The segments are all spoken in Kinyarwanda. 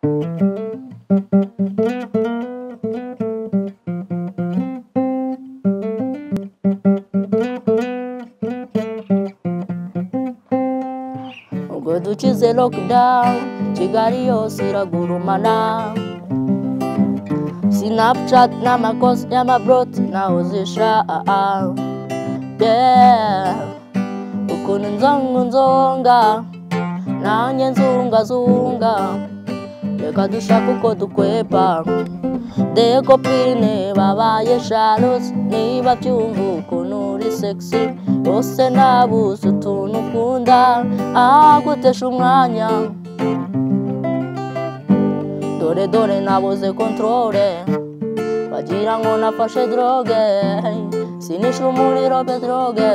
Ubwo dukize lockdown Kigali yose iragurumana, Snapchat n'amakosi y'amabroti naho zisha yeah. Ukuntu nzonga nanjye nzungazunga, reka dushaka uko dukwepa dekopine babaye shalos, niba byumva ukuntu uri sexy bose nabuze utuntu ukunda agutesha umwanya, dore nabuze controle bagira ngo nafashe droge, sinisha umuriro petroge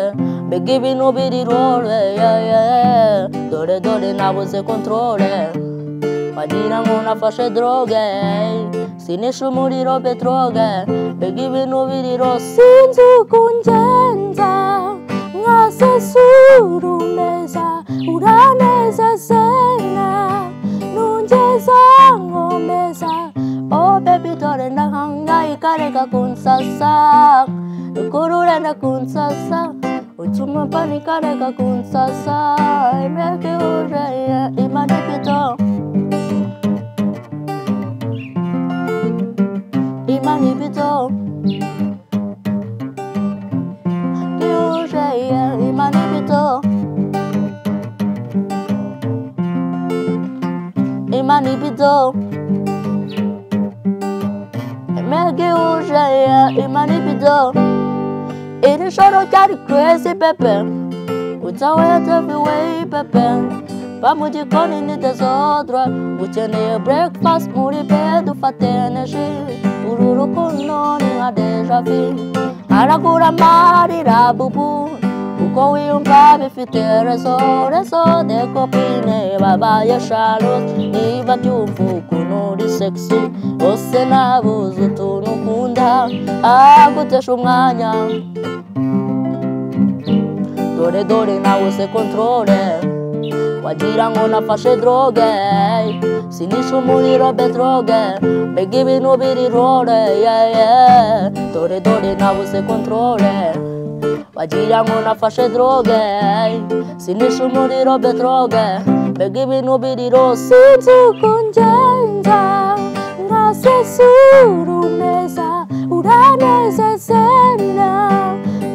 mbega ibintu biri role yeah. Dore nabuze controle bagira ngo nafashe droge, sinisha umuriro petroge mbega ibintu biri role, sinzi ukungenza nkasesura umeza uraneza sena nungeza ngomeza, oh baby dore ndahangayika reka kunsasa, ukururenda kunsasa utuma panika reka kunsasa, imeke uje imanipito imanipito uje imanipito imanipito imeke uje imanipito. Iri joro ryari crazy pepe, utaweta everywhere pepe, va mu gikoni ni desordre, ukeneye breakfast muri bed ufate energy, uru rukundo ni nka deja vu, aragura amarira bubu, uko wiyumva bifite rezo dekopine babaye shalos, niba byumva ukuntu uri sexy bose nabuze utuntu ukunda agutesha umwanya, dore nabuze controle wagira ngo nafashe droge, sinisha umuriro petroge mbega ibintu biri role yeah. Dore nabuze controle wagira ngo nafashe droge, sinisha umuriro petroge mbega ibintu biri role, sinzi ukungenza nkasesura umeza uraneza sena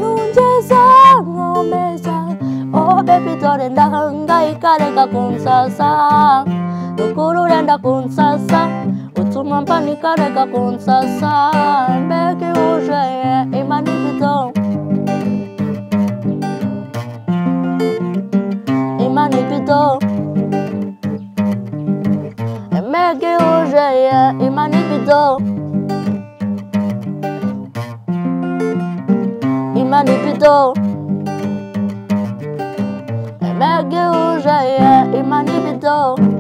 nungeza ngomeza, oh baby dore ndahangayika reka kunsasa, ukururenda kunsasa utuma mpanika reka kunsasa, mbega uje imanipito imanipito mbega uje imanipito imanipito mbega uje imanipito.